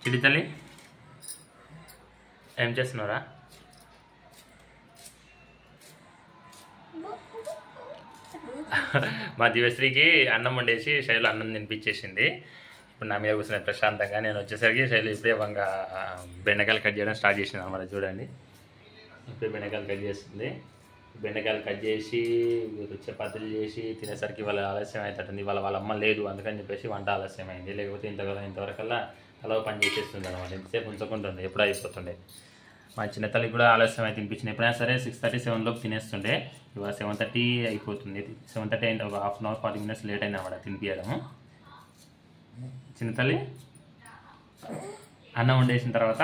చిడి తల్లి ఏం చేస్తున్నారా? మా దివశ్రీకి అన్నం వండేసి శైలు అన్నం తినిపించేసింది. ఇప్పుడు నా మీద కూర్చున్న ప్రశాంతంగా. నేను వచ్చేసరికి శైలు ఇప్పుడే బెండకాయలు కట్ చేయడం స్టార్ట్ చేసింది అనమాట. చూడండి, ఇప్పుడే బెండకాయలు కట్ చేస్తుంది. బెండకాయలు కట్ చేసి చపాతీలు చేసి తినేసరికి వాళ్ళ ఆలస్యం అవుతుంది. వాళ్ళ అమ్మ లేదు, అందుకని చెప్పేసి వంట ఆలస్యం అయింది. లేకపోతే ఇంతవరకల్లా అలా పని చేసేస్తుంది అనమాట. ఇంతసేపు ఉంచకుంటుండే, ఎప్పుడూ అయిపోతుండే. మా చిన్న తల్లి కూడా ఆలస్యం అయితే తినిపించింది. ఎప్పుడైనా సరే 6:30, 7 లోపు తినేస్తుండే. ఇవాళ 7:30 అయిపోతుంది. 7:30 అయిన ఒక half an hour 40 minutes late అయినా అన్నమాట తినిపించడము. చిన్న తల్లి అన్నం వండేసిన తర్వాత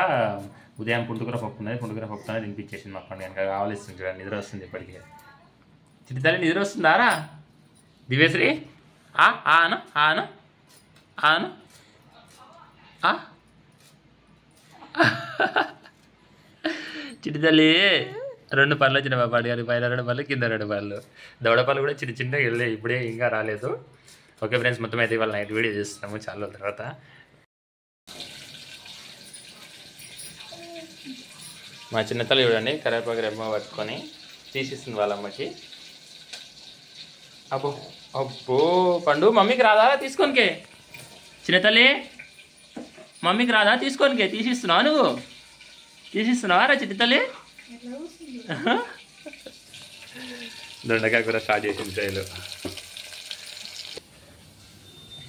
ఉదయం పుంటుకూర పప్పు ఉన్నది, పుంటుకూర పప్పుతోనే తినిపించేసింది. మా పండుగ కనుక కావాల్సింది చూడండి, నిద్ర వస్తుంది ఇప్పటికీ. చిన్న తల్లి నిద్ర వస్తుందారా? దివ్యశ్రీ ఆను ఆను ఆను చిట్టి తల్లి 2 పళ్ళు వచ్చిన మా పండుగ. పైన 2 పళ్ళు, కింద 2 పళ్ళు. దవడ పళ్ళు కూడా చిన్నగా వెళ్ళాయి, ఇప్పుడే ఇంకా రాలేదు. ఓకే ఫ్రెండ్స్, మొత్తం అయితే ఇవాళ నైట్ వీడియో చేస్తున్నాము చాలా రోజుల తర్వాత. మా చిన్న తల్లి చూడండి కరివేపాకు రెమ్మ పట్టుకొని తీసిస్తుంది వాళ్ళ అమ్మకి. అబ్బో అబ్బో పండు, మమ్మీకి రాదా తీసుకోనికే? చిన్న తల్లి మమ్మీకి రాదా తీసుకోనికే? తీసిస్తున్నావా నువ్వు? తీసిస్తున్నావా రా చిట్టి తల్లి? దొండకాయ కూడా స్టార్ట్ చేసింది శైలు.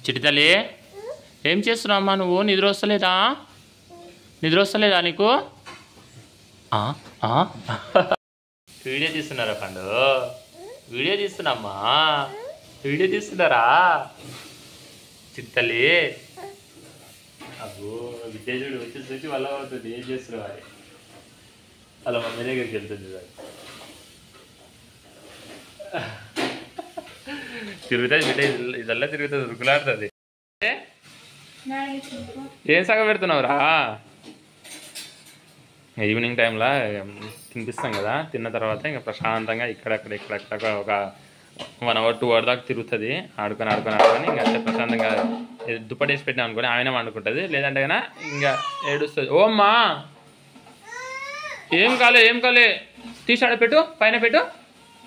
చిట్టి తల్లి ఏం చేస్తున్నావు అమ్మా నువ్వు? నిద్ర వస్తలేదా? నిద్ర వస్తలేదా నీకు? వీడియో తీస్తున్నారా పండు? వీడియో తీస్తున్నామ్మా, వీడియో తీస్తున్నారా చిట్టి తల్లి? అబ్బో విద్యాజుడు వచ్చి వల్ల అవుతుంది. ఏం చేస్తున్నావు అని అలా మమ్మీ దగ్గరికి వెళ్తుంది. తిరుగుతుంది బిడ్డ, ఇదల్లా తిరుగుతుంది, ఉరుకులాడుతుంది. ఏం సగం పెడుతున్నావురా? ఈవినింగ్ టైంలో తినిపిస్తాం కదా, తిన్న తర్వాత ఇంకా ప్రశాంతంగా ఇక్కడక్కడ ఒక 1 hour 2 hours దాకా తిరుగుతుంది. ఆడుకొని ఇంకా అంతే ప్రశాంతంగా దుప్పటేసి పెట్టినా అనుకోని ఆయన వండుకుంటుంది. లేదంటే కన్నా ఇంకా ఏడుస్తుంది. ఓ అమ్మా ఏం కాలే తీసాడ పెట్టు, పైన పెట్టు,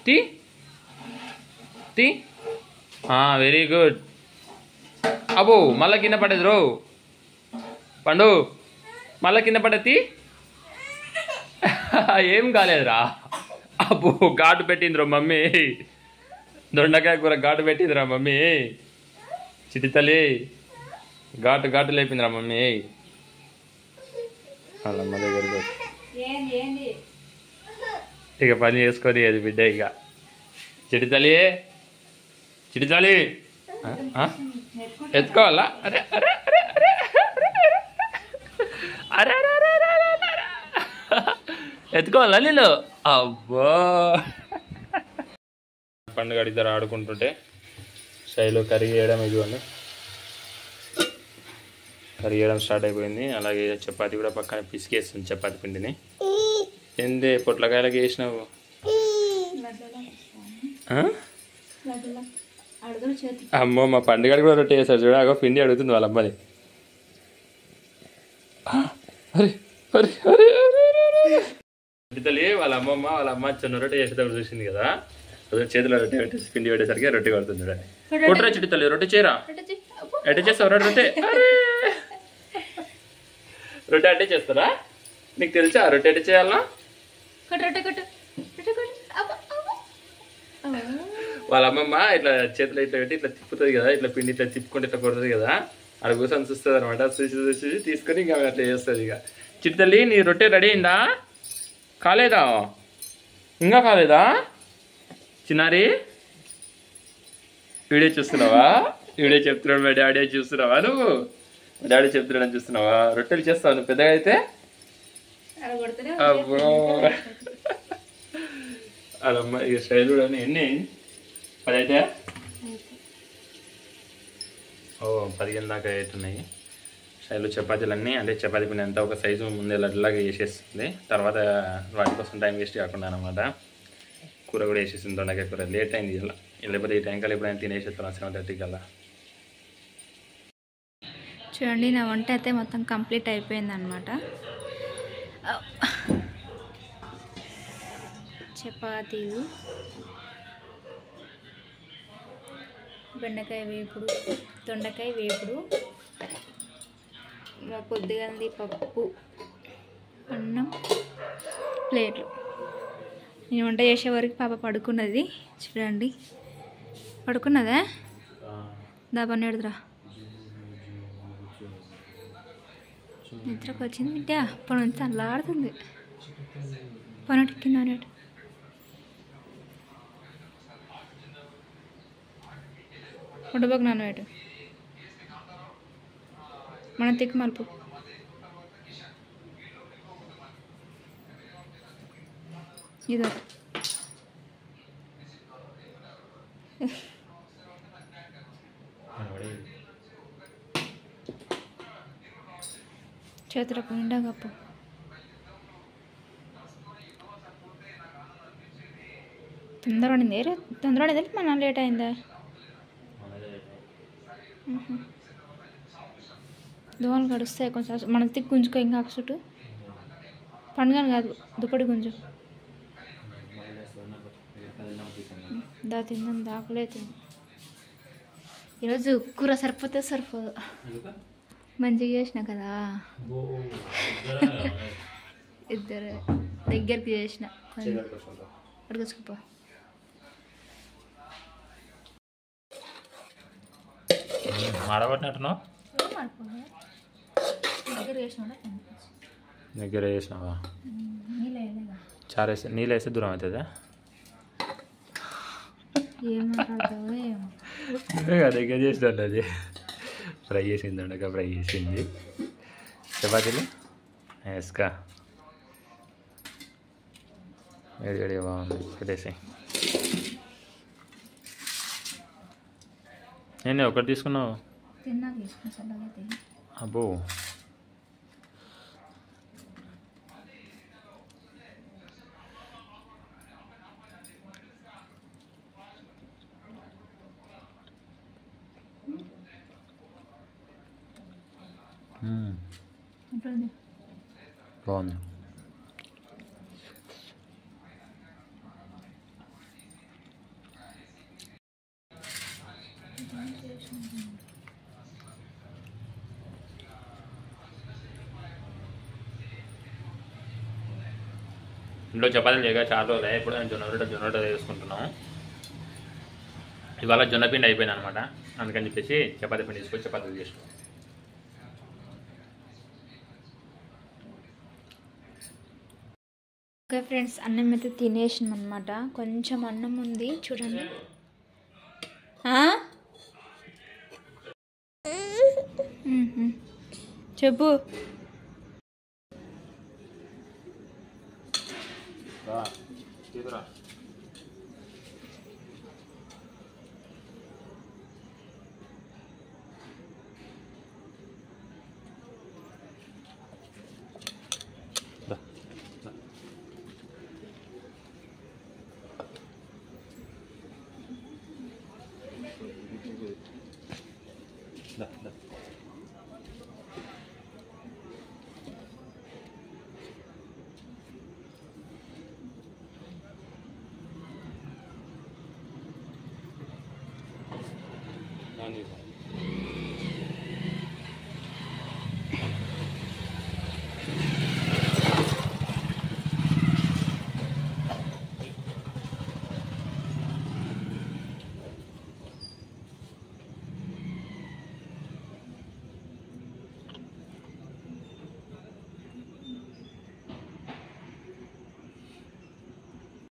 తీ వెరీ గుడ్. అబ్బో మళ్ళా కింద పడేది రో పండు, మళ్ళా కింద పడేది. ఏం కాలేదురా. అబ్బో ఘాటు పెట్టిందిరా మమ్మీ, దొండకాయ కూర ఘాటు పెట్టిందిరా మమ్మీ. చిట్టి తల్లి ఘాటు లేపిందిరా మమ్మీ. వాళ్ళమ్మ దగ్గర ఇక పని చేసుకొని అది బిడ్డ. ఇక చిట్టి తల్లి ఎత్తుకోవాలా? అరే అరే అరే అరే అరే అరే అరే ఎత్తుకోవాలా నేను? అబ్బో పండుగ ఇద్దరు ఆడుకుంటుంటే శైలు కర్రీ చేయడం, ఇదిగోండి కర్రీ చేయడం స్టార్ట్ అయిపోయింది. అలాగే చపాతీ కూడా పక్కన పిసికేస్తుంది చపాతీ పిండిని. ఏంది పొట్లకాయలకి వేసినావు? అమ్మో మా పండుగ కూడా రొట్టె చేస్తాడు చూడ. అగో పిండి అడుగుతుంది వాళ్ళ అమ్మని. తల్లి వాళ్ళ అమ్మ చిన్న రొట్టె చేసేటప్పుడు చూసింది కదా, చేతిలో రొట్టె పెట్టేసి పిండి పెట్టేసరికి రొట్టె కొడుతుంది చూడండి. కొట్టరా చిట్టి తల్లి, రొట్టె చేయరా? ఎట్ట చేస్తావు రొట్టె? రొట్టె అట్టే చేస్తారా? నీకు తెలుసా రొట్టె ఎట్ట చేయాలా? వాళ్ళ అమ్మమ్మ ఇట్లా చేతిలో ఇట్లా పెట్టి ఇట్లా తిప్పుతుంది కదా, ఇట్లా పిండి ఇట్లా తిప్పుకుంటే ఇట్లా కొడుతుంది కదా, అక్కడ కూర్చొని చూస్తుంది అనమాట. చూసి తీసుకొని ఇంకా అట్లా చేస్తుంది. ఇక చిట్టి తల్లి నీ రొట్టె రెడీ అయిందా? కాలేదా? ఇంకా కాలేదా? చిన్నారి వీడియో చూస్తున్నావా? వీడియో చెప్తున్నాడు మా డాడీ చూస్తున్నావా? నువ్వు మా డాడీ చెప్తున్నాడని చూస్తున్నావా? రొట్టెలు చేస్తావు నువ్వు పెద్దగా అయితే? అబ్బో అదమ్మా ఇక శైలు ఎన్ని 10 అయితే? ఓ 15 దాకా అవుతున్నాయి. శైలు చపాతీలన్నీ అంటే చపాతీ పిండి అంతా ఒక సైజు ముందే లడ్లాగా వేసేస్తుంది. తర్వాత వాటి కోసం టైం వేస్ట్ కాకుండా అనమాట. కూర కూడా వేసేసింది, దొండకాయ కూర. లేట్ అయింది ఇలా, లేకపోతే ఈ టైం కల్లా ఎప్పుడైనా తినేసేస్తాను 7:30 కల్లా. చూడండి నా వంట అయితే మొత్తం కంప్లీట్ అయిపోయింది అనమాట. చపాతీలు, బెండకాయ వేపుడు, దొండకాయ వేపుడు, పొద్దుగాలది పప్పు, అన్నం, ప్లేట్లు. నేను వంట చేసే వరకు పాప పడుకున్నది. చూడండి పడుకున్నదా? దాబాన్ని ఎడుదురా, నిద్రకు వచ్చింది బిడ్డ. అప్పటి నుంచి అల్లాడుతుంది. పన్నెండు కింద అనేటు ఉండబోకు నాన్న వేటు మనం తిక్కు మలుపు. ఇదో చేతులకు నిండా కప్పు. తొందర పడింది మన లేట్ అయిందా? దోమలు గడుస్తాయి కొంచెం. మన తిక్కు గుంజుకో, ఇంకా చుట్టూ పండుగను కాదు దుప్పటి గుంజు. దా తిందాం, దాకులే తింది. ఈరోజు కూర సరిపోతే సరిపోదు, మంచిగా చేసిన కదా. ఇద్దరు దగ్గరికి చేసిన. అడుగుపో. మాడబట్టినట్టున్నావు. దగ్గర వేసినావా? చారు వేస్తే నీళ్ళు వేస్తే దూరం అవుతుందా? దగ్గర చేసినట్టు అది ఫ్రై చేసింది, దొండకాయ ఫ్రై చేసింది. చపాతీలు వేసుకా వేడి వేడిగా బాగుంది. పెట్టేసి నేను ఒకటి తీసుకున్నావు. అబ్బో బాగుంది. ఇంట్లో చపాతీలు చేయగా చాలా రోజులు ఎప్పుడు జొన్న రొట్టె వేసుకుంటున్నాము. ఇవాళ జొన్న పిండి అయిపోయింది అనమాట. అందుకని చెప్పేసి చపాతీ పిండి తీసుకొని చపాతీలు చేసినాం. ఓకే ఫ్రెండ్స్, అన్నం అయితే తినేసినాం అనమాట. కొంచెం అన్నం ఉంది చూడండి. చెప్పు. Thank you.